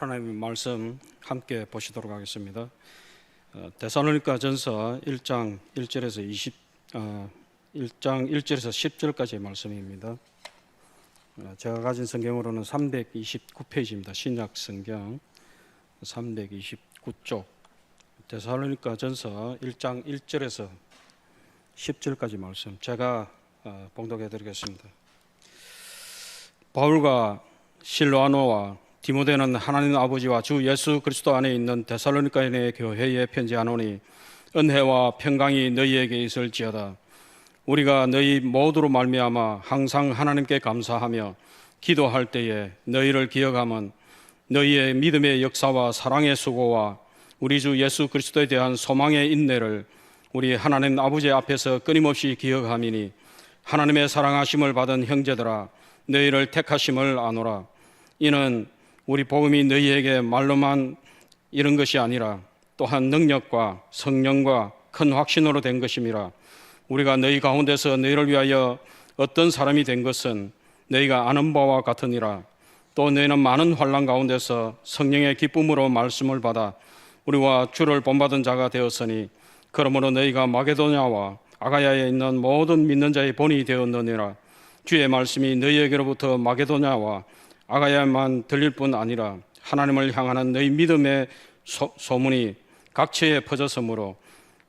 하나님의 말씀 함께 보시도록 하겠습니다. 데살로니가전서 1장 1절에서 10절까지의 말씀입니다. 제가 가진 성경으로는 329페이지입니다. 신약 성경 329쪽 데살로니가전서 1장 1절에서 10절까지 말씀 제가 봉독해 드리겠습니다. 바울과 실로아노와 디모데는 하나님 아버지와 주 예수 그리스도 안에 있는 데살로니가인의 교회에 편지하노니 은혜와 평강이 너희에게 있을지어다. 우리가 너희 모두로 말미암아 항상 하나님께 감사하며 기도할 때에 너희를 기억하면 너희의 믿음의 역사와 사랑의 수고와 우리 주 예수 그리스도에 대한 소망의 인내를 우리 하나님 아버지 앞에서 끊임없이 기억함이니 하나님의 사랑하심을 받은 형제들아 너희를 택하심을 아노라. 이는 우리 복음이 너희에게 말로만 이런 것이 아니라 또한 능력과 성령과 큰 확신으로 된 것임이라. 우리가 너희 가운데서 너희를 위하여 어떤 사람이 된 것은 너희가 아는 바와 같으니라. 또 너희는 많은 환난 가운데서 성령의 기쁨으로 말씀을 받아 우리와 주를 본받은 자가 되었으니 그러므로 너희가 마게도냐와 아가야에 있는 모든 믿는 자의 본이 되었느니라. 주의 말씀이 너희에게로부터 마게도냐와 아가야만 들릴 뿐 아니라 하나님을 향하는 너희 믿음의 소문이 각처에 퍼졌으므로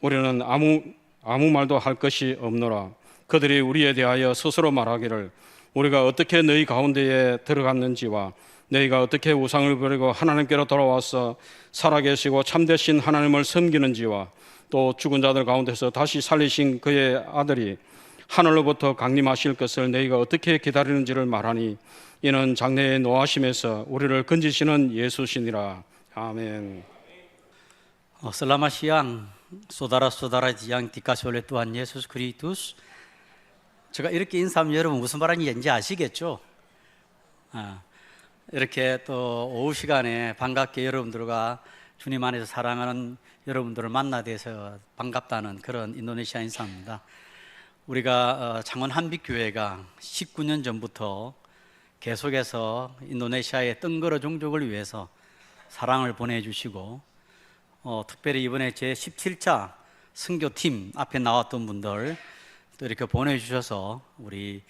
우리는 아무 말도 할 것이 없노라. 그들이 우리에 대하여 스스로 말하기를 우리가 어떻게 너희 가운데에 들어갔는지와 너희가 어떻게 우상을 버리고 하나님께로 돌아와서 살아계시고 참되신 하나님을 섬기는지와 또 죽은 자들 가운데서 다시 살리신 그의 아들이 하늘로부터 강림하실 것을 너희가 어떻게 기다리는지를 말하니 이는 장래의 노하심에서 우리를 건지시는 예수시니라. 아멘. Selamat siang, saudara-saudara yang dikasih oleh Tuhan Yesus Kristus. 제가 이렇게 인사하면 여러분 무슨 말인지 아시겠죠? 이렇게 또 오후 시간에 반갑게 여러분들과 주님 안에서 사랑하는 여러분들을 만나게 돼서 반갑다는 그런 인도네시아 인사입니다. 우리가 창원 한빛교회가 19년 전부터 계속해서 인도네시아의 뜬거러 종족을 위해서 사랑을 보내주시고 특별히 이번에 제 17차 선교팀 앞에 나왔던 분들 또 이렇게 보내주셔서 우리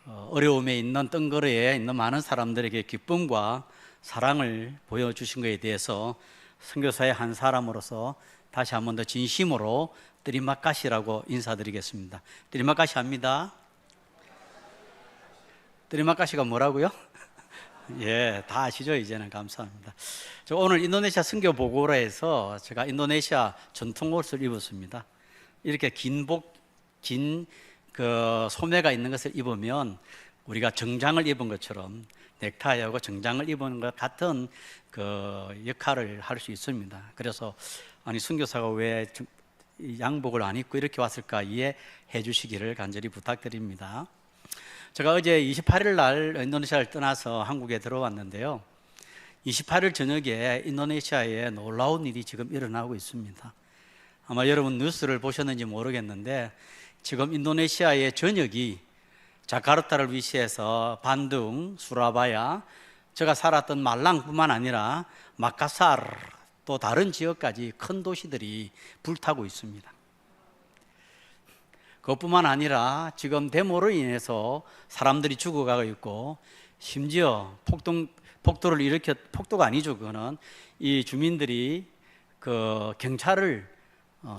어려움에 있는 뜬거러에 있는 많은 사람들에게 기쁨과 사랑을 보여주신 것에 대해서 선교사의 한 사람으로서 다시 한 번 더 진심으로 뜨리마까시라고 인사드리겠습니다. 뜨리마까시 합니다. 뜨리마까시가 뭐라고요? 예, 다 아시죠? 이제는 감사합니다. 저 오늘 인도네시아 선교 보고로 해서 제가 인도네시아 전통 옷을 입었습니다. 이렇게 긴 소매가 있는 것을 입으면 우리가 정장을 입은 것처럼 넥타이하고 정장을 입은 것 같은 그 역할을 할 수 있습니다. 그래서 아니 선교사가 왜 양복을 안 입고 이렇게 왔을까 이해해 주시기를 간절히 부탁드립니다. 제가 어제 28일 날 인도네시아를 떠나서 한국에 들어왔는데요. 28일 저녁에 인도네시아에 놀라운 일이 지금 일어나고 있습니다. 아마 여러분 뉴스를 보셨는지 모르겠는데 지금 인도네시아의 전역이 자카르타를 위시해서 반둥, 수라바야, 제가 살았던 말랑뿐만 아니라 마카사르 또 다른 지역까지 큰 도시들이 불타고 있습니다. 그것뿐만 아니라 지금 데모로 인해서 사람들이 죽어가고 있고 심지어 폭도를 일으켜 폭도가 아니죠. 그거는 이 주민들이 그 경찰을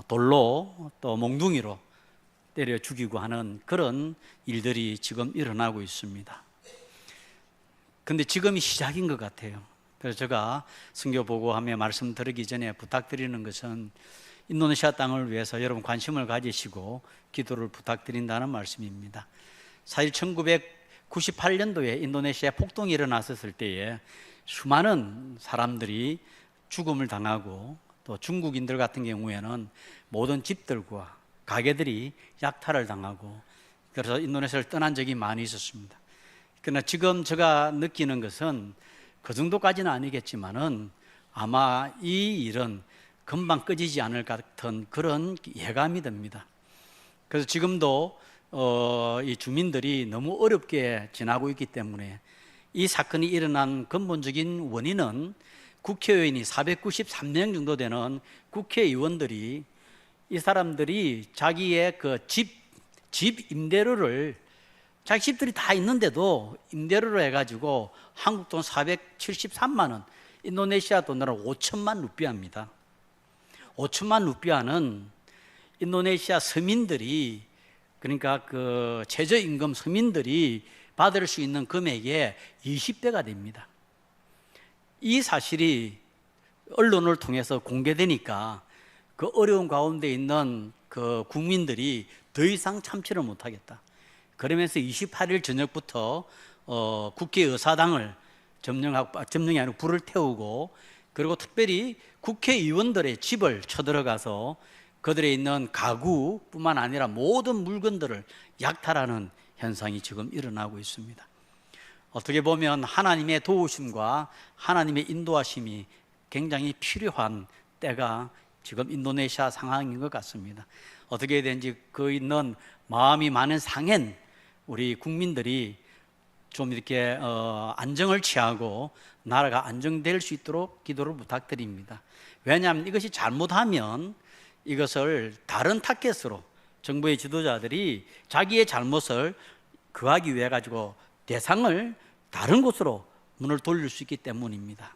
돌로 또 몽둥이로 때려 죽이고 하는 그런 일들이 지금 일어나고 있습니다. 근데 지금이 시작인 것 같아요. 그래서 제가 선교 보고하며 말씀드리기 전에 부탁드리는 것은 인도네시아 땅을 위해서 여러분 관심을 가지시고 기도를 부탁드린다는 말씀입니다. 사실 1998년도에 인도네시아에 폭동이 일어났었을 때에 수많은 사람들이 죽음을 당하고 또 중국인들 같은 경우에는 모든 집들과 가게들이 약탈을 당하고 그래서 인도네시아를 떠난 적이 많이 있었습니다. 그러나 지금 제가 느끼는 것은 그 정도까지는 아니겠지만은 아마 이 일은 금방 꺼지지 않을 것 같은 그런 예감이 듭니다. 그래서 지금도 이 주민들이 너무 어렵게 지나고 있기 때문에 이 사건이 일어난 근본적인 원인은 국회의원이 493명 정도 되는 국회의원들이 이 사람들이 자기의 그 집 임대료를 자기 집들이 다 있는데도 임대료로 해가지고 한국 돈 473만 원, 인도네시아 돈으로 5천만 루피아입니다. 5천만 루피아는 인도네시아 서민들이, 그러니까 그 최저임금 서민들이 받을 수 있는 금액의 20배가 됩니다. 이 사실이 언론을 통해서 공개되니까 그 어려운 가운데 있는 그 국민들이 더 이상 참지를 못하겠다. 그러면서 28일 저녁부터 국회의사당을 점령이 아니고 불을 태우고, 그리고 특별히 국회의원들의 집을 쳐들어가서 그들에 있는 가구뿐만 아니라 모든 물건들을 약탈하는 현상이 지금 일어나고 있습니다. 어떻게 보면 하나님의 도우심과 하나님의 인도하심이 굉장히 필요한 때가 지금 인도네시아 상황인 것 같습니다. 어떻게 된지 그 있는 마음이 많은 상hen 우리 국민들이 좀 이렇게 안정을 취하고 나라가 안정될 수 있도록 기도를 부탁드립니다. 왜냐하면 이것이 잘못하면 이것을 다른 타겟으로 정부의 지도자들이 자기의 잘못을 그하기 위해 가지고 대상을 다른 곳으로 문을 돌릴 수 있기 때문입니다.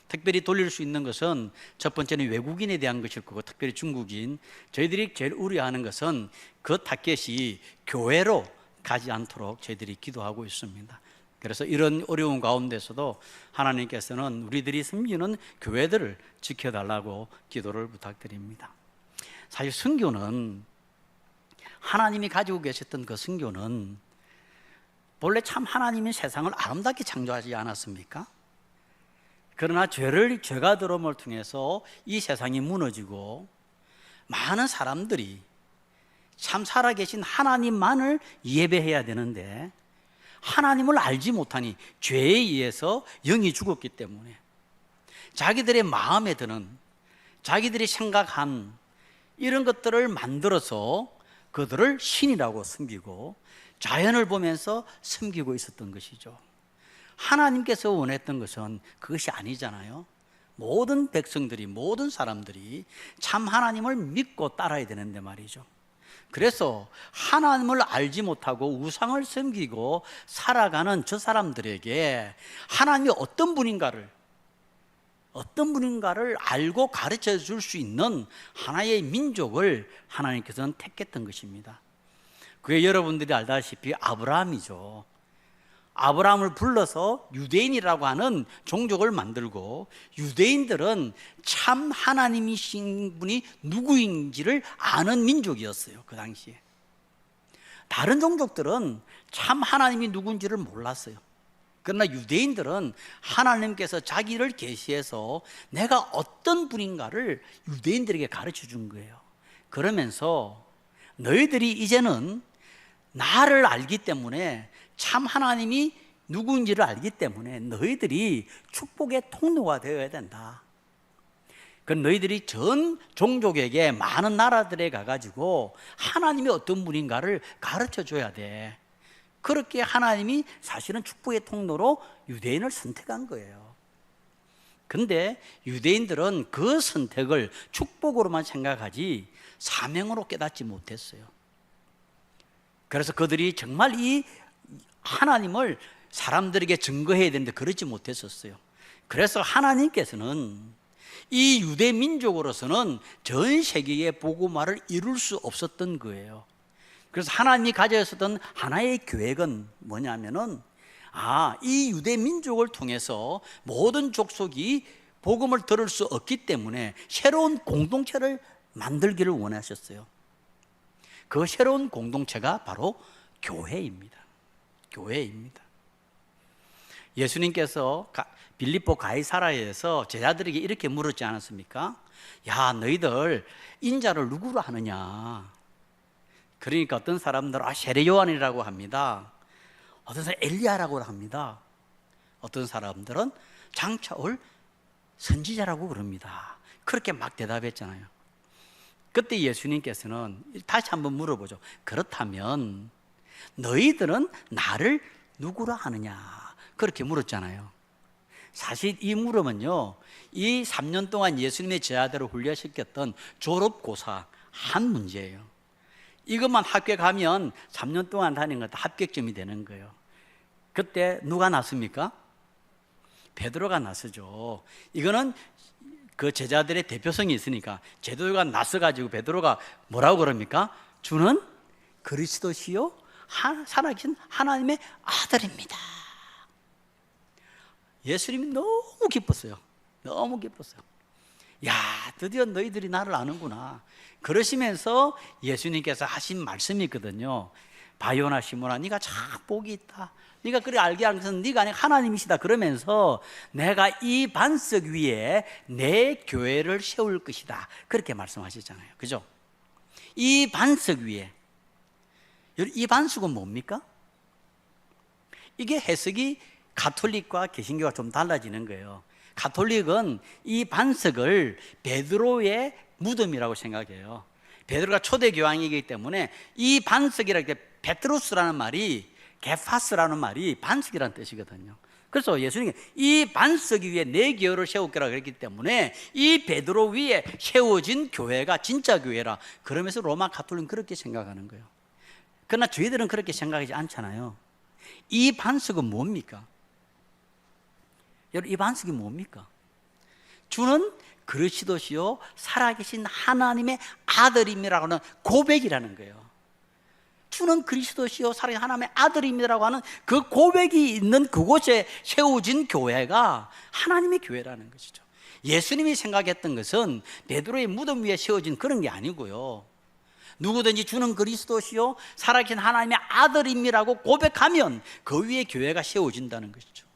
특별히 돌릴 수 있는 것은 첫 번째는 외국인에 대한 것일 거고, 특별히 중국인, 저희들이 제일 우려하는 것은 그 타겟이 교회로 가지 않도록 저희들이 기도하고 있습니다. 그래서 이런 어려운 가운데서도 하나님께서는 우리들이 섬기는 교회들을 지켜달라고 기도를 부탁드립니다. 사실 선교는, 하나님이 가지고 계셨던 그 선교는 본래 참 하나님이 세상을 아름답게 창조하지 않았습니까? 그러나 죄가 들어옴을 통해서 이 세상이 무너지고 많은 사람들이 참 살아계신 하나님만을 예배해야 되는데 하나님을 알지 못하니 죄에 의해서 영이 죽었기 때문에 자기들의 마음에 드는, 자기들이 생각한 이런 것들을 만들어서 그들을 신이라고 섬기고 자연을 보면서 섬기고 있었던 것이죠. 하나님께서 원했던 것은 그것이 아니잖아요. 모든 백성들이, 모든 사람들이 참 하나님을 믿고 따라야 되는데 말이죠. 그래서 하나님을 알지 못하고 우상을 섬기고 살아가는 저 사람들에게 하나님이 어떤 분인가를 알고 가르쳐 줄 수 있는 하나의 민족을 하나님께서는 택했던 것입니다. 그게 여러분들이 알다시피 아브라함이죠. 아브라함을 불러서 유대인이라고 하는 종족을 만들고, 유대인들은 참 하나님이신 분이 누구인지를 아는 민족이었어요. 그 당시에 다른 종족들은 참 하나님이 누군지를 몰랐어요. 그러나 유대인들은 하나님께서 자기를 계시해서 내가 어떤 분인가를 유대인들에게 가르쳐 준 거예요. 그러면서 너희들이 이제는 나를 알기 때문에, 참 하나님이 누구인지를 알기 때문에 너희들이 축복의 통로가 되어야 된다. 그 너희들이 전 종족에게, 많은 나라들에 가가지고 하나님이 어떤 분인가를 가르쳐 줘야 돼. 그렇게 하나님이 사실은 축복의 통로로 유대인을 선택한 거예요. 근데 유대인들은 그 선택을 축복으로만 생각하지 사명으로 깨닫지 못했어요. 그래서 그들이 정말 이 하나님을 사람들에게 증거해야 되는데 그러지 못했었어요. 그래서 하나님께서는 이 유대 민족으로서는 전 세계의 복음화를 이룰 수 없었던 거예요. 그래서 하나님이 가져있었던 하나의 계획은 뭐냐면은, 이 유대 민족을 통해서 모든 족속이 복음을 들을 수 없기 때문에 새로운 공동체를 만들기를 원하셨어요. 그 새로운 공동체가 바로 교회입니다. 교회입니다. 예수님께서 빌립보 가이사라에서 제자들에게 이렇게 물었지 않았습니까? 야, 너희들 인자를 누구로 하느냐? 그러니까 어떤 사람들은 세례 요한이라고 합니다. 어떤 사람은 엘리야라고 합니다. 어떤 사람들은 장차 올 선지자라고 그럽니다. 그렇게 막 대답했잖아요. 그때 예수님께서는 다시 한번 물어보죠. 그렇다면 너희들은 나를 누구라 하느냐? 그렇게 물었잖아요. 사실 이 물음은요, 이 3년 동안 예수님의 제자들을 훈련시켰던 졸업고사 한 문제예요. 이것만 합격하면 3년 동안 다닌 것도 합격점이 되는 거예요. 그때 누가 났습니까? 베드로가 나서죠. 이거는 그 제자들의 대표성이 있으니까 제도가 나서가지고 베드로가 뭐라고 그럽니까? 주는 그리스도시요 살아계신 하나님의 아들입니다. 예수님이 너무 기뻤어요. 너무 기뻤어요. 야, 드디어 너희들이 나를 아는구나. 그러시면서 예수님께서 하신 말씀이 있거든요. 바요나 시몬아, 네가 참 복이 있다. 네가 그래 알게 하는 것은 네가 아니라 하나님이시다. 그러면서 내가 이 반석 위에 내 교회를 세울 것이다. 그렇게 말씀하셨잖아요. 그죠? 이 반석 위에. 이 반석은 뭡니까? 이게 해석이 가톨릭과 개신교가 좀 달라지는 거예요. 가톨릭은 이 반석을 베드로의 무덤이라고 생각해요. 베드로가 초대 교황이기 때문에 이 반석이라는 게 베트로스라는 말이 게파스라는 말이 반석이라는 뜻이거든요. 그래서 예수님이 이 반석 위에 내 교회를 세우기라 그랬기 때문에 이 베드로 위에 세워진 교회가 진짜 교회라. 그러면서 로마 가톨릭은 그렇게 생각하는 거예요. 그러나 저희들은 그렇게 생각하지 않잖아요. 이 반석은 뭡니까? 여러분, 이 반석이 뭡니까? 주는 그리스도시요 살아계신 하나님의 아들임이라고 하는 고백이라는 거예요. 주는 그리스도시요 살아계신 하나님의 아들임이라고 하는 그 고백이 있는 그곳에 세워진 교회가 하나님의 교회라는 것이죠. 예수님이 생각했던 것은 베드로의 무덤 위에 세워진 그런 게 아니고요, 누구든지 주는 그리스도시요 살아계신 하나님의 아들임이라고 고백하면 그 위에 교회가 세워진다는 것이죠.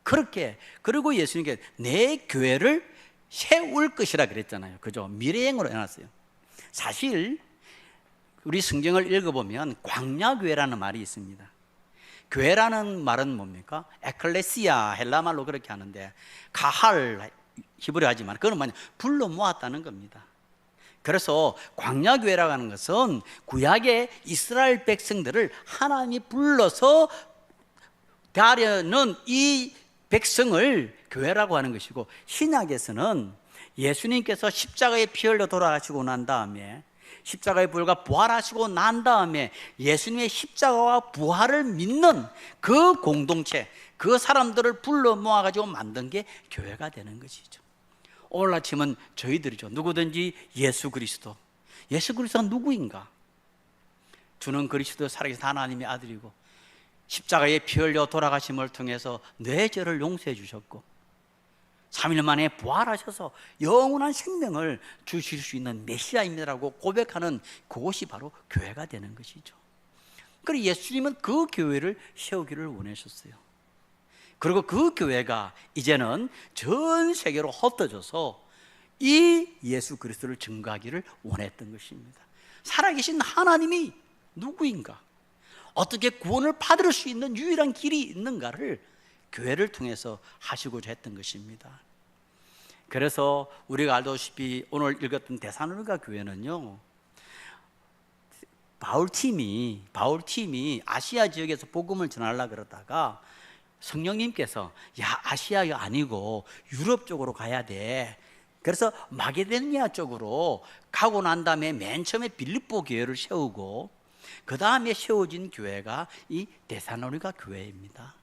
그렇게, 그리고 예수님께 내 교회를 세울 것이라 그랬잖아요. 그죠? 미래형으로 해놨어요. 사실 우리 성경을 읽어보면 광야교회라는 말이 있습니다. 교회라는 말은 뭡니까? 에클레시아, 헬라말로 그렇게 하는데 가할, 히브리 하지만 그건 뭐냐? 불러 모았다는 겁니다. 그래서 광야교회라고 하는 것은 구약의 이스라엘 백성들을 하나님이 불러서 가려는 이 백성을 교회라고 하는 것이고, 신약에서는 예수님께서 십자가에 피 흘려 돌아가시고 난 다음에 십자가의 부활과 부활하시고 난 다음에 예수님의 십자가와 부활을 믿는 그 공동체, 그 사람들을 불러 모아가지고 만든 게 교회가 되는 것이죠. 오늘 아침은 저희들이죠. 누구든지 예수 그리스도. 예수 그리스도가 누구인가? 주는 그리스도 살아계신 하나님의 아들이고 십자가에 피 흘려 돌아가심을 통해서 내 죄를 용서해 주셨고 3일 만에 부활하셔서 영원한 생명을 주실 수 있는 메시아입니다라고 고백하는 그곳이 바로 교회가 되는 것이죠. 그리고 예수님은 그 교회를 세우기를 원하셨어요. 그리고 그 교회가 이제는 전 세계로 흩어져서 이 예수 그리스도를 증거하기를 원했던 것입니다. 살아계신 하나님이 누구인가? 어떻게 구원을 받을 수 있는 유일한 길이 있는가를 교회를 통해서 하시고자 했던 것입니다. 그래서 우리가 알다시피 오늘 읽었던 데살로니가 교회는요, 바울팀이 아시아 지역에서 복음을 전하려고 그러다가 성령님께서 야, 아시아가 아니고 유럽 쪽으로 가야 돼. 그래서 마게도니아 쪽으로 가고 난 다음에 맨 처음에 빌립보 교회를 세우고 그 다음에 세워진 교회가 이 데살로니가 교회입니다.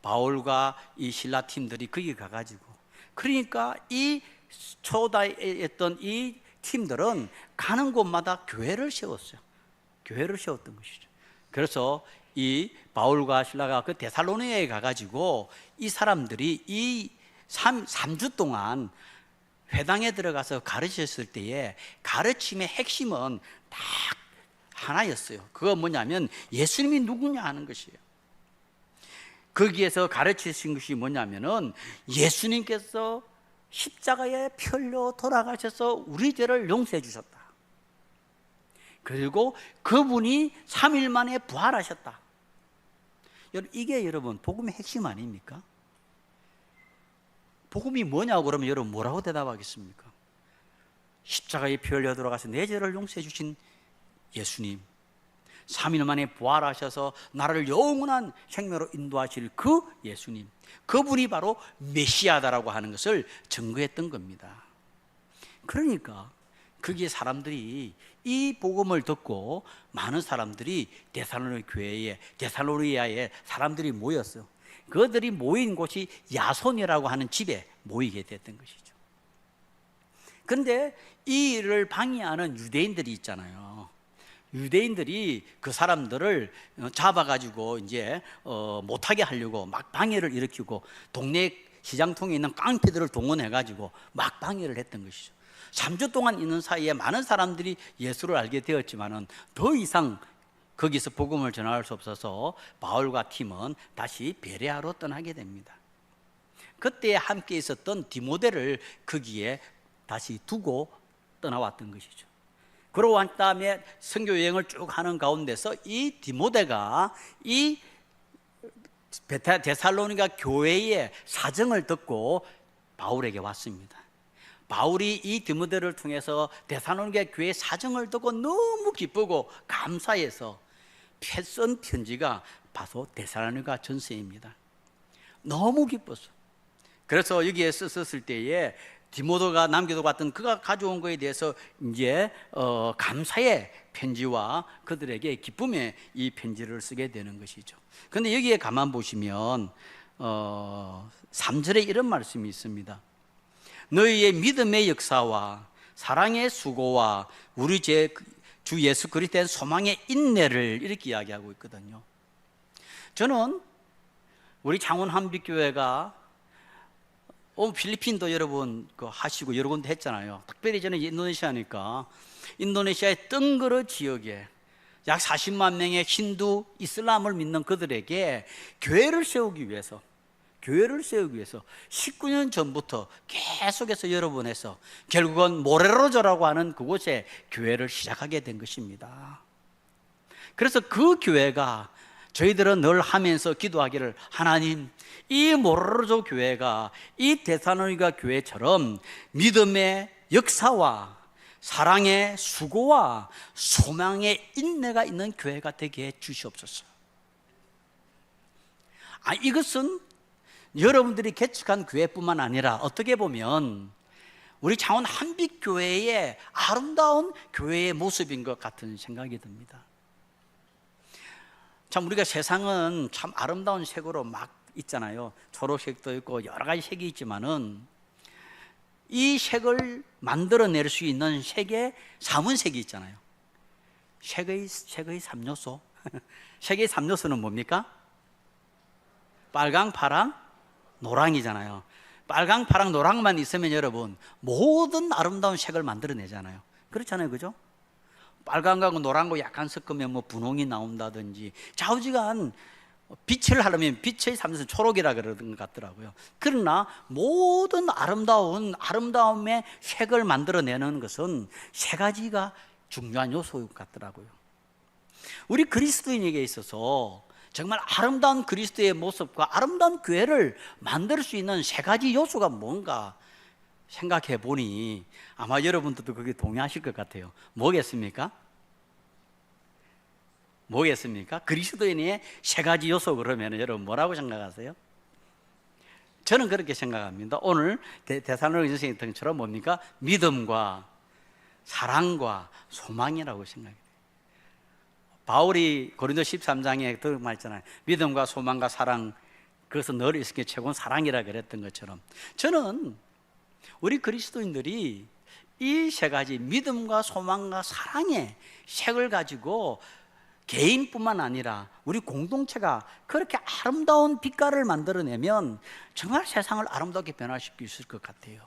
바울과 이 신라 팀들이 거기 가가지고, 그러니까 이 초대했던 이 팀들은 가는 곳마다 교회를 세웠어요. 교회를 세웠던 것이죠. 그래서 이 바울과 신라가 그 데살로니가에 가가지고 이 사람들이 이 3주 동안 회당에 들어가서 가르쳤을 때에 가르침의 핵심은 딱 하나였어요. 그거 뭐냐면 예수님이 누구냐 하는 것이에요. 거기에서 가르치신 것이 뭐냐면은 예수님께서 십자가에 피 흘려 돌아가셔서 우리 죄를 용서해 주셨다. 그리고 그분이 3일 만에 부활하셨다. 이게 여러분 복음의 핵심 아닙니까? 복음이 뭐냐고 그러면 여러분 뭐라고 대답하겠습니까? 십자가에 피 흘려 돌아가서 내 죄를 용서해 주신 예수님, 3일 만에 부활하셔서 나를 영원한 생명으로 인도하실 그 예수님, 그분이 바로 메시아다라고 하는 것을 증거했던 겁니다. 그러니까 거기에 사람들이 이 복음을 듣고 많은 사람들이 데살로니아에 사람들이 모였어요. 그들이 모인 곳이 야손이라고 하는 집에 모이게 됐던 것이죠. 그런데 이 일을 방해하는 유대인들이 있잖아요. 유대인들이 그 사람들을 잡아가지고 이제 못하게 하려고 막 방해를 일으키고 동네 시장통에 있는 깡패들을 동원해가지고 막 방해를 했던 것이죠. 3주 동안 있는 사이에 많은 사람들이 예수를 알게 되었지만은 더 이상 거기서 복음을 전할 수 없어서 바울과 팀은 다시 베레아로 떠나게 됩니다. 그때 함께 있었던 디모데를 거기에 다시 두고 떠나왔던 것이죠. 그러고 난 다음에 선교 여행을 쭉 하는 가운데서 이 디모데가 이 데살로니가 교회의 사정을 듣고 바울에게 왔습니다. 바울이 이 디모데를 통해서 데살로니가 교회의 사정을 듣고 너무 기쁘고 감사해서 쓴 편지가 바로 데살로니가 전서입니다. 너무 기뻤어. 그래서 여기에 썼을 때에 디모데가 남겨두고 갔던 그가 가져온 것에 대해서 이제 감사의 편지와 그들에게 기쁨의 이 편지를 쓰게 되는 것이죠. 그런데 여기에 가만 보시면 3절에 이런 말씀이 있습니다. 너희의 믿음의 역사와 사랑의 수고와 우리 주 예수 그리스도의 소망의 인내를 이렇게 이야기하고 있거든요. 저는 우리 창원 한빛교회가 필리핀도 여러분 하시고 여러 군데 했잖아요. 특별히 저는 인도네시아니까 인도네시아의 뜬그르 지역에 약 40만 명의 힌두 이슬람을 믿는 그들에게 교회를 세우기 위해서 19년 전부터 계속해서 여러분에서 결국은 모레로조라고 하는 그곳에 교회를 시작하게 된 것입니다. 그래서 그 교회가 저희들은 늘 하면서 기도하기를, 하나님, 이 모로조 교회가 이 데살로니가 교회처럼 믿음의 역사와 사랑의 수고와 소망의 인내가 있는 교회가 되게 해 주시옵소서. 이것은 여러분들이 개척한 교회뿐만 아니라 어떻게 보면 우리 창원 한빛교회의 아름다운 교회의 모습인 것 같은 생각이 듭니다. 참 우리가 세상은 참 아름다운 색으로 막 있잖아요. 초록색도 있고 여러 가지 색이 있지만은 이 색을 만들어낼 수 있는 색의 삼원색이 있잖아요. 색의 3요소. 색의 3요소는 뭡니까? 빨강, 파랑, 노랑이잖아요. 빨강, 파랑, 노랑만 있으면 여러분 모든 아름다운 색을 만들어내잖아요. 그렇잖아요, 그죠? 빨강하고 노랑하고 약간 섞으면 뭐 분홍이 나온다든지 좌우지간 빛을 하려면 빛의 삼선 초록이라 그러는 것 같더라고요. 그러나 모든 아름다움의 색을 만들어내는 것은 세 가지가 중요한 요소인 것 같더라고요. 우리 그리스도인에게 있어서 정말 아름다운 그리스도의 모습과 아름다운 교회를 만들 수 있는 세 가지 요소가 뭔가 생각해 보니 아마 여러분들도 그게 동의하실 것 같아요. 뭐겠습니까? 그리스도인의 세 가지 요소 그러면 여러분 뭐라고 생각하세요? 저는 그렇게 생각합니다. 오늘 데살로니가 전서처럼 뭡니까? 믿음과 사랑과 소망이라고 생각해요. 바울이 고린도 13장에 그 말했잖아요. 믿음과 소망과 사랑, 그것은 늘 있으니 최고는 사랑이라 그랬던 것처럼 저는 우리 그리스도인들이 이 세 가지 믿음과 소망과 사랑의 색을 가지고 개인뿐만 아니라 우리 공동체가 그렇게 아름다운 빛깔을 만들어내면 정말 세상을 아름답게 변화시킬 수 있을 것 같아요.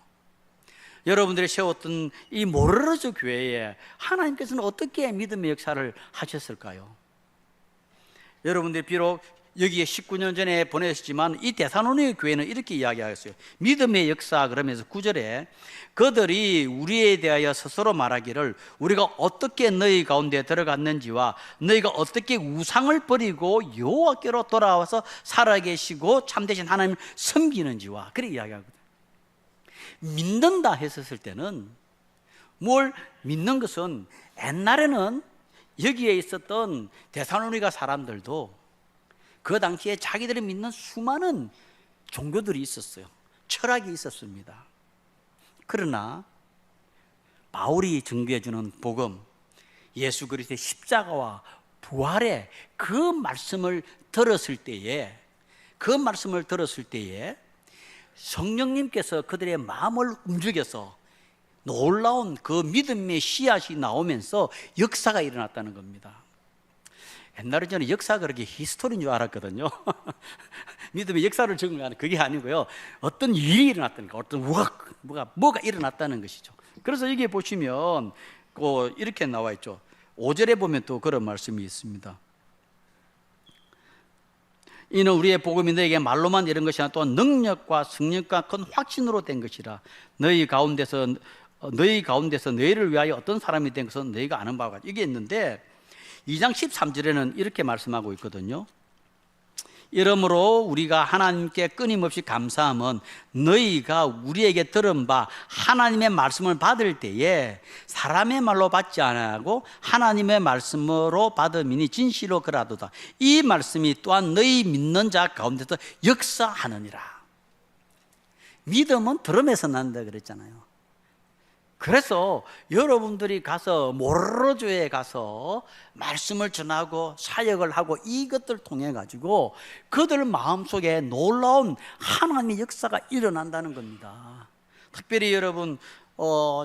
여러분들이 세웠던 이 모로로조 교회에 하나님께서는 어떻게 믿음의 역사를 하셨을까요? 여러분들이 비록 여기에 19년 전에 보내셨지만 이 데살로니가 교회는 이렇게 이야기하였어요. 믿음의 역사 그러면서 9절에 그들이 우리에 대하여 스스로 말하기를 우리가 어떻게 너희 가운데 들어갔는지와 너희가 어떻게 우상을 버리고 여호와께로 돌아와서 살아계시고 참되신 하나님을 섬기는지와 그렇게 이야기하거든요. 믿는다 했었을 때는 뭘 믿는 것은 옛날에는 여기에 있었던 데살로니가 사람들도 그 당시에 자기들이 믿는 수많은 종교들이 있었어요. 철학이 있었습니다. 그러나 바울이 증거해주는 복음, 예수 그리스도의 십자가와 부활의 그 말씀을 들었을 때에 성령님께서 그들의 마음을 움직여서 놀라운 그 믿음의 씨앗이 나오면서 역사가 일어났다는 겁니다. 옛날에 저는 역사가 그렇게 히스토리인 줄 알았거든요. 믿음의 역사를 증거하는 그게 아니고요. 어떤 일이 일어났다는 거, 어떤 뭐가 일어났다는 것이죠. 그래서 여기 보시면 이렇게 나와 있죠. 5절에 보면 또 그런 말씀이 있습니다. 이는 우리의 복음이 너에게 말로만 이런 것이 아니라 또한 능력과 승력과 큰 확신으로 된 것이라. 너희 가운데서 너희를 위하여 어떤 사람이 된 것은 너희가 아는 바와 같이. 이게 있는데 2장 13절에는 이렇게 말씀하고 있거든요. 이러므로 우리가 하나님께 끊임없이 감사함은 너희가 우리에게 들은 바 하나님의 말씀을 받을 때에 사람의 말로 받지 아니하고 하나님의 말씀으로 받음이니 진실로 그라도다. 이 말씀이 또한 너희 믿는 자 가운데서 역사하느니라. 믿음은 들음에서 난다 그랬잖아요. 그래서 여러분들이 가서 모로로교회에 가서 말씀을 전하고 사역을 하고 이것들 통해 가지고 그들 마음속에 놀라운 하나님의 역사가 일어난다는 겁니다. 특별히 여러분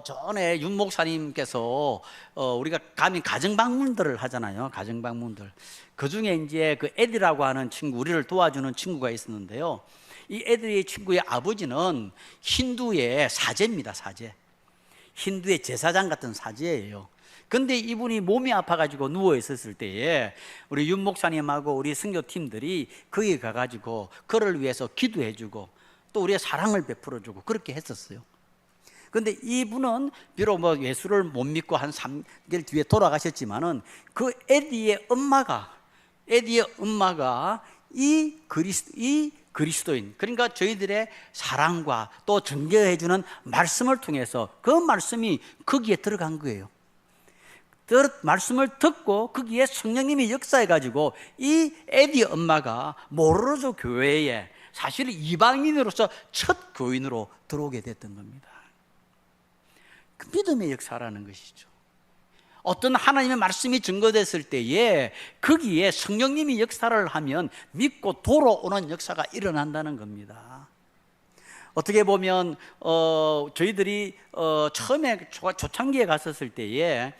전에 윤 목사님께서 우리가 감히 가정방문들을 하잖아요. 가정방문들. 그중에 이제 그 에디라고 하는 친구, 우리를 도와주는 친구가 있었는데요. 이 에디의 친구의 아버지는 힌두의 사제입니다. 사제. 힌두의 제사장 같은 사제예요. 근데 이분이 몸이 아파가지고 누워 있었을 때에 우리 윤 목사님하고 우리 선교팀들이 거기 가가지고 그를 위해서 기도해주고 또 우리의 사랑을 베풀어주고 그렇게 했었어요. 근데 이분은 비록 예수를 못 믿고 한 3개월 뒤에 돌아가셨지만은 그 에디의 엄마가 이 그리스도인, 그러니까 저희들의 사랑과 또 증거해주는 말씀을 통해서 그 말씀이 거기에 들어간 거예요. 말씀을 듣고 거기에 성령님이 역사해가지고 이 에디 엄마가 모로로조 교회에 사실 이방인으로서 첫 교인으로 들어오게 됐던 겁니다. 그 믿음의 역사라는 것이죠. 어떤 하나님의 말씀이 증거됐을 때에 거기에 성령님이 역사를 하면 믿고 돌아오는 역사가 일어난다는 겁니다. 어떻게 보면 저희들이 처음에 초창기에 갔었을 때에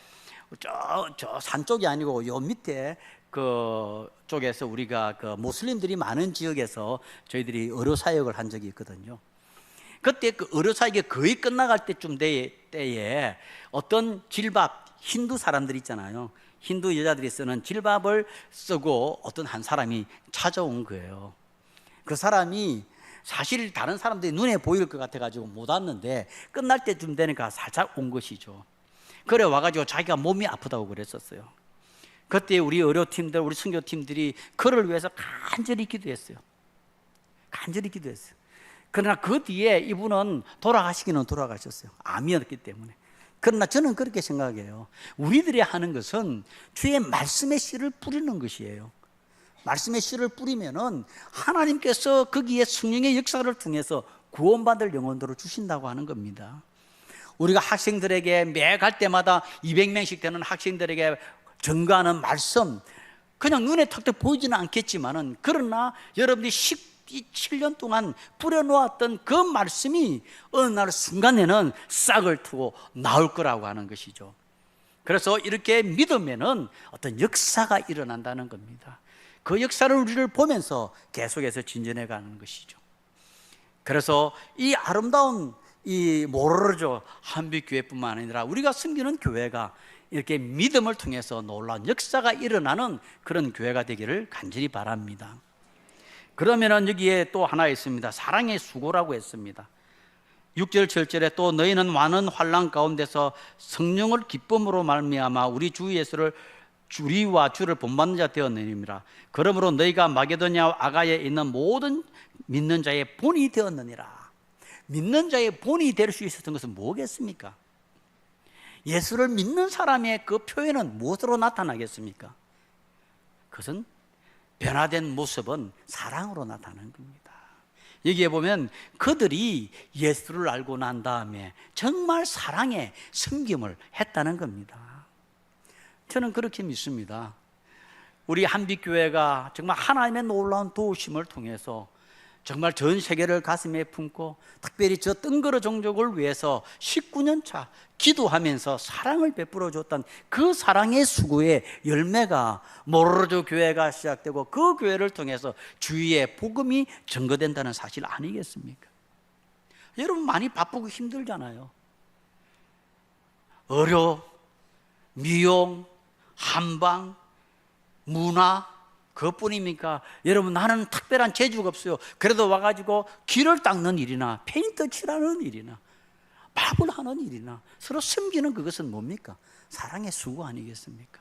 저 산 쪽이 아니고 요 밑에 그 쪽에서 우리가 그 모슬림들이 많은 지역에서 저희들이 의료 사역을 한 적이 있거든요. 그때 그 의료 사역이 거의 끝나갈 때쯤 때에 어떤 질밥, 힌두 사람들 있잖아요. 힌두 여자들이 쓰는 질밥을 쓰고 어떤 한 사람이 찾아온 거예요. 그 사람이 사실 다른 사람들이 눈에 보일 것 같아가지고 못 왔는데 끝날 때쯤 되니까 살짝 온 것이죠. 그래 와가지고 자기가 몸이 아프다고 그랬었어요. 그때 우리 의료팀들, 우리 선교팀들이 그를 위해서 간절히 기도했어요. 그러나 그 뒤에 이분은 돌아가시기는 돌아가셨어요. 암이었기 때문에. 그러나 저는 그렇게 생각해요. 우리들이 하는 것은 주의 말씀의 씨를 뿌리는 것이에요. 말씀의 씨를 뿌리면은 하나님께서 거기에 성령의 역사를 통해서 구원받을 영혼들을 주신다고 하는 겁니다. 우리가 학생들에게 매 갈 때마다 200명씩 되는 학생들에게 전가하는 말씀, 그냥 눈에 턱턱 보이지는 않겠지만은 그러나 여러분들이 17년 동안 뿌려놓았던 그 말씀이 어느 날 순간에는 싹을 트고 나올 거라고 하는 것이죠. 그래서 이렇게 믿으면은 어떤 역사가 일어난다는 겁니다. 그 역사를 우리를 보면서 계속해서 진전해 가는 것이죠. 그래서 이 아름다운 이 모로로조 한빛교회뿐만 아니라 우리가 섬기는 교회가 이렇게 믿음을 통해서 놀라운 역사가 일어나는 그런 교회가 되기를 간절히 바랍니다. 그러면은 여기에 또 하나 있습니다. 사랑의 수고라고 했습니다. 6절 7절에 또 너희는 많은 환난 가운데서 성령을 기쁨으로 말미암아 우리 주 예수를 우리와 주를 본받는 자 되었느니라. 그러므로 너희가 마게도냐와 아가야에 있는 모든 믿는 자의 본이 되었느니라. 믿는 자의 본이 될 수 있었던 것은 뭐겠습니까? 예수를 믿는 사람의 그 표현은 무엇으로 나타나겠습니까? 그것은 변화된 모습은 사랑으로 나타나는 겁니다. 여기에 보면 그들이 예수를 알고 난 다음에 정말 사랑의 섬김을 했다는 겁니다. 저는 그렇게 믿습니다. 우리 한빛교회가 정말 하나님의 놀라운 도우심을 통해서 정말 전 세계를 가슴에 품고 특별히 저 뜬거러 종족을 위해서 19년 차 기도하면서 사랑을 베풀어 줬던 그 사랑의 수고의 열매가 모로로조 교회가 시작되고 그 교회를 통해서 주위에 복음이 증거된다는 사실 아니겠습니까? 여러분 많이 바쁘고 힘들잖아요. 의료, 미용, 한방, 문화 그것뿐입니까? 여러분 나는 특별한 재주가 없어요. 그래도 와가지고 길을 닦는 일이나 페인트 칠하는 일이나 밥을 하는 일이나 서로 섬기는 그것은 뭡니까? 사랑의 수고 아니겠습니까?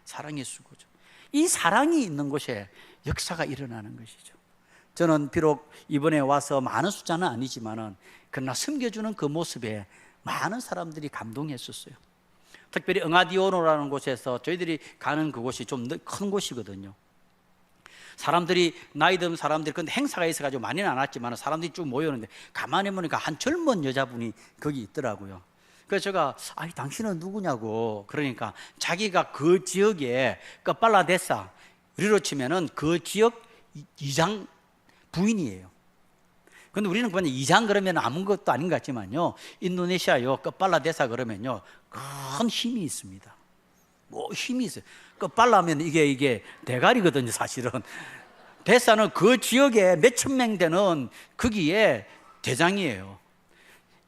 사랑의 수고죠. 이 사랑이 있는 곳에 역사가 일어나는 것이죠. 저는 비록 이번에 와서 많은 숫자는 아니지만은 그러나 섬겨주는 그 모습에 많은 사람들이 감동했었어요. 특별히 응아디오노라는 곳에서 저희들이 가는 그곳이 좀 큰 곳이거든요. 사람들이 나이 든 사람들이 근데 행사가 있어가지고 많이는 안 왔지만 사람들이 쭉 모였는데 가만히 보니까 한 젊은 여자분이 거기 있더라고요. 그래서 제가 당신은 누구냐고 그러니까 자기가 그 지역에 끝발라데사 우리로 치면은 그 지역 이장 부인이에요. 근데 우리는 그냥 이장 그러면 아무것도 아닌 것 같지만요, 인도네시아요 끝발라데사 그러면요 큰 힘이 있습니다. 뭐 힘이 있어요. 끝발라면 이게 대가리거든요. 사실은 데사는 그 지역에 몇천 명 되는 거기에 대장이에요.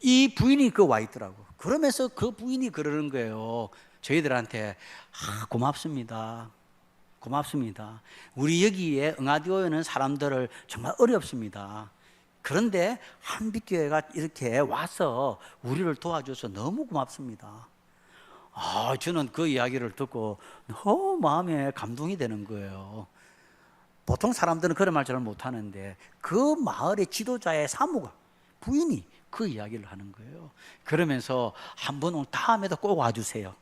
이 부인이 와 있더라고. 그러면서 그 부인이 그러는 거예요. 저희들한테 고맙습니다. 고맙습니다. 우리 여기에 응아디오에는 사람들을 정말 어렵습니다. 그런데 한빛교회가 이렇게 와서 우리를 도와줘서 너무 고맙습니다. 저는 그 이야기를 듣고 너무 마음에 감동이 되는 거예요. 보통 사람들은 그런 말 잘 못하는데 그 마을의 지도자의 사모가 부인이 그 이야기를 하는 거예요. 그러면서 한번 오늘 다음에도 꼭 와주세요.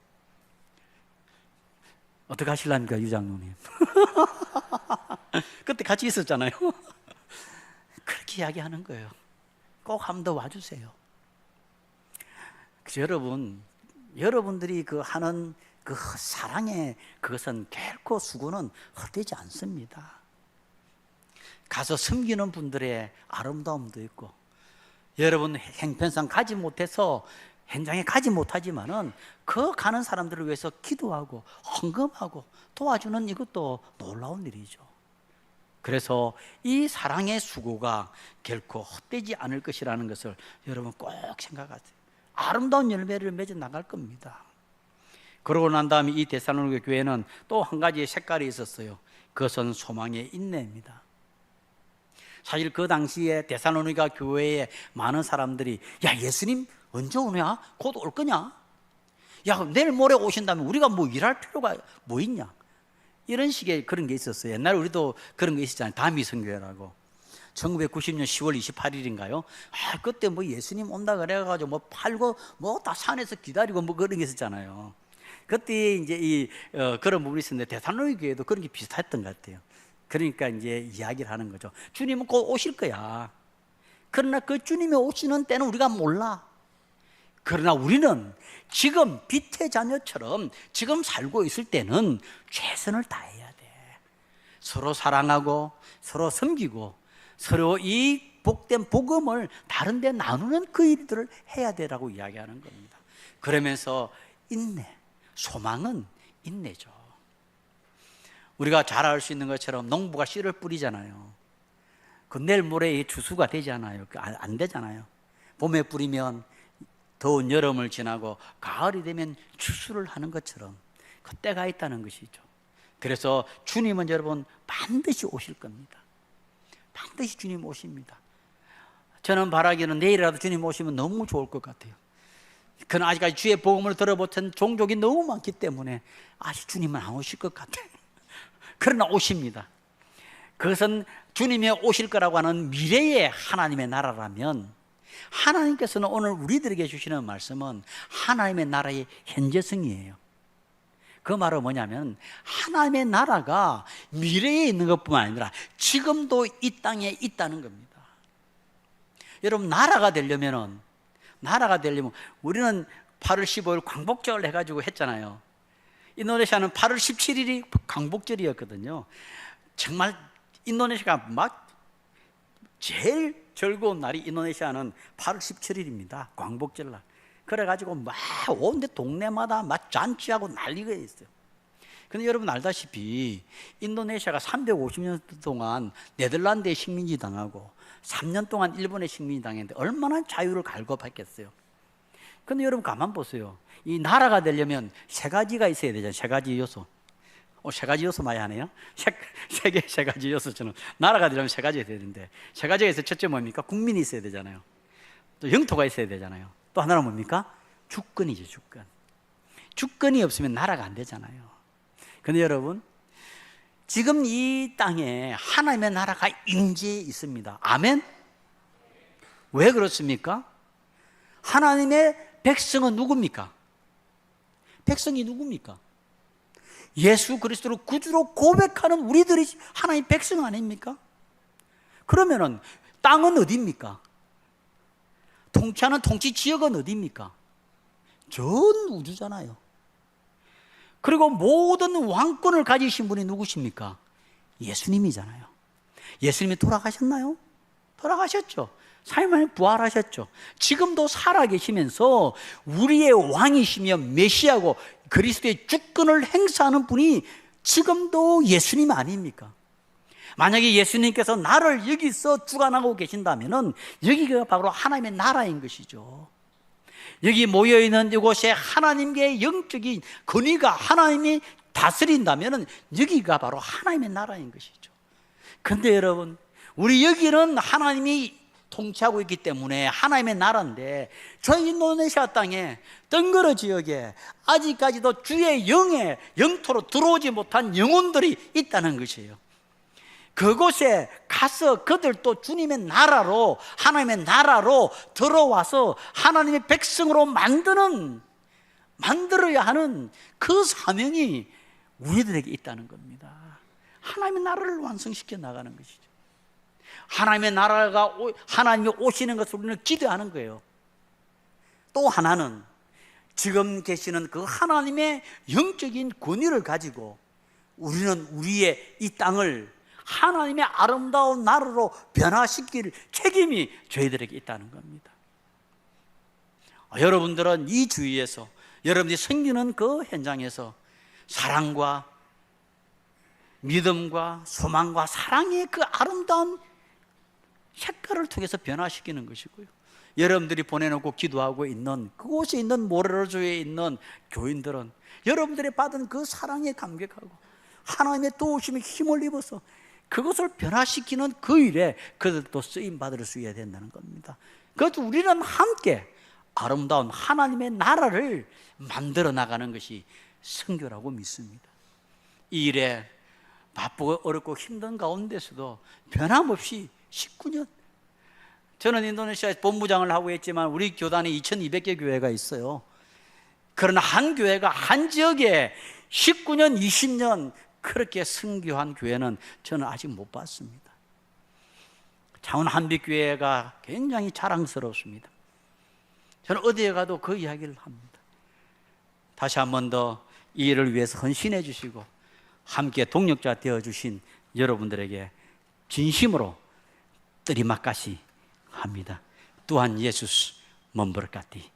어떻게 하실랍니까 유장로님? 그때 같이 있었잖아요. 그렇게 이야기하는 거예요. 꼭 한 번 더 와주세요. 그래서 여러분들이 하는 그 사랑의 그것은 결코 수고는 헛되지 않습니다. 가서 섬기는 분들의 아름다움도 있고, 여러분 행편상 가지 못해서 현장에 가지 못하지만은 그 가는 사람들을 위해서 기도하고 헌금하고 도와주는 이것도 놀라운 일이죠. 그래서 이 사랑의 수고가 결코 헛되지 않을 것이라는 것을 여러분 꼭 생각하세요. 아름다운 열매를 맺어 나갈 겁니다. 그러고 난 다음에 이 데살로니가 교회는 또 한 가지의 색깔이 있었어요. 그것은 소망의 인내입니다. 사실 그 당시에 데살로니가 교회에 많은 사람들이 예수님 언제 오냐? 곧 올 거냐? 내일 모레 오신다면 우리가 뭐 일할 필요가 뭐 있냐? 이런 식의 그런 게 있었어요. 옛날에 우리도 그런 게 있었잖아요. 다미성교회라고. 1990년 10월 28일인가요? 그때 뭐 예수님 온다 그래가지고 뭐 팔고 뭐 다 산에서 기다리고 뭐 그런 게 있었잖아요. 그때 이제 그런 부분이 있었는데 데살로니가 교회도 그런 게 비슷했던 것 같아요. 그러니까 이제 이야기를 하는 거죠. 주님은 곧 오실 거야. 그러나 그 주님이 오시는 때는 우리가 몰라. 그러나 우리는 지금 빛의 자녀처럼 지금 살고 있을 때는 최선을 다해야 돼. 서로 사랑하고 서로 섬기고 서로 이 복된 복음을 다른 데 나누는 그 일들을 해야 되라고 이야기하는 겁니다. 그러면서 인내, 소망은 인내죠. 우리가 잘 알 수 있는 것처럼 농부가 씨를 뿌리잖아요. 그 내일 모레 추수가 되지 않아요. 안 되잖아요. 봄에 뿌리면 더운 여름을 지나고 가을이 되면 추수를 하는 것처럼 그 때가 있다는 것이죠. 그래서 주님은 여러분 반드시 오실 겁니다. 반드시 주님 오십니다. 저는 바라기는 내일이라도 주님 오시면 너무 좋을 것 같아요. 그러나 아직까지 주의 복음을 들어보던 종족이 너무 많기 때문에 아직 주님은 안 오실 것 같아요. 그러나 오십니다. 그것은 주님이 오실 거라고 하는 미래의 하나님의 나라라면 하나님께서는 오늘 우리들에게 주시는 말씀은 하나님의 나라의 현재성이에요. 그 말은 뭐냐면 하나님의 나라가 미래에 있는 것뿐만 아니라 지금도 이 땅에 있다는 겁니다. 여러분, 나라가 되려면 우리는 8월 15일 광복절 해가지고 했잖아요. 인도네시아는 8월 17일이 광복절이었거든요. 정말 인도네시아가 막 제일 즐거운 날이 인도네시아는 8월 17일입니다. 광복절날. 그래가지고 막 온데 동네마다 막 잔치하고 난리가 있어요. 근데 여러분 알다시피 인도네시아가 350년 동안 네덜란드의 식민지 당하고 3년 동안 일본의 식민지 당했는데 얼마나 자유를 갈급했겠어요. 근데 여러분 가만 보세요. 이 나라가 되려면 세 가지가 있어야 되잖아요. 세 가지 요소. 세 가지 요소 많이 하네요. 세 가지 요소처럼 나라가 되려면 세 가지가 돼야 되는데, 세 가지가 있어요. 첫째 뭡니까? 국민이 있어야 되잖아요. 또 영토가 있어야 되잖아요. 또 하나는 뭡니까? 주권이죠. 주권. 주권이 없으면 나라가 안 되잖아요. 근데 여러분, 지금 이 땅에 하나님의 나라가 임재해 있습니다. 아멘? 왜 그렇습니까? 하나님의 백성은 누굽니까? 백성이 누굽니까? 예수 그리스도를 구주로 고백하는 우리들이 하나님의 백성 아닙니까? 그러면은 땅은 어디입니까? 통치하는 통치 지역은 어디입니까? 전 우주잖아요. 그리고 모든 왕권을 가지신 분이 누구십니까? 예수님이잖아요. 예수님이 돌아가셨나요? 돌아가셨죠. 3일 만에 부활하셨죠. 지금도 살아계시면서 우리의 왕이시며 메시아고 그리스도의 주권을 행사하는 분이 지금도 예수님 아닙니까? 만약에 예수님께서 나를 여기서 주관하고 계신다면 여기가 바로 하나님의 나라인 것이죠. 여기 모여있는 이곳에 하나님의 영적인 권위가 하나님이 다스린다면 여기가 바로 하나님의 나라인 것이죠. 근데 여러분, 우리 여기는 하나님이 통치하고 있기 때문에 하나님의 나라인데, 저 인도네시아 땅에 덩그러 지역에 아직까지도 주의 영의 영토로 들어오지 못한 영혼들이 있다는 것이에요. 그곳에 가서 그들도 주님의 나라로, 하나님의 나라로 들어와서 하나님의 백성으로 만들어야 하는 그 사명이 우리들에게 있다는 겁니다. 하나님의 나라를 완성시켜 나가는 것이죠. 하나님의 나라가, 하나님이 오시는 것을 우리는 기대하는 거예요. 또 하나는 지금 계시는 그 하나님의 영적인 권위를 가지고 우리는 우리의 이 땅을 하나님의 아름다운 나라로 변화시킬 책임이 저희들에게 있다는 겁니다. 여러분들은 이 주위에서, 여러분들이 섬기는 그 현장에서 사랑과 믿음과 소망과 사랑의 그 아름다운 색깔을 통해서 변화시키는 것이고요. 여러분들이 보내놓고 기도하고 있는 그곳에 있는 모래로조에 있는 교인들은 여러분들이 받은 그 사랑에 감격하고 하나님의 도우심에 힘을 입어서 그것을 변화시키는 그 일에 그들도 쓰임받을 수 있어야 된다는 겁니다. 그래서 우리는 함께 아름다운 하나님의 나라를 만들어 나가는 것이 선교라고 믿습니다. 이 일에 바쁘고 어렵고 힘든 가운데서도 변함없이 19년, 저는 인도네시아에 본부장을 하고 있지만 우리 교단에 2200개 교회가 있어요. 그러나 한 교회가 한 지역에 19년, 20년 그렇게 선교한 교회는 저는 아직 못 봤습니다. 창원 한빛교회가 굉장히 자랑스럽습니다. 저는 어디에 가도 그 이야기를 합니다. 다시 한 번 더 이 일을 위해서 헌신해 주시고 함께 동력자 되어주신 여러분들에게 진심으로 terima kasih 합니다. Tuhan Yesus memberkati.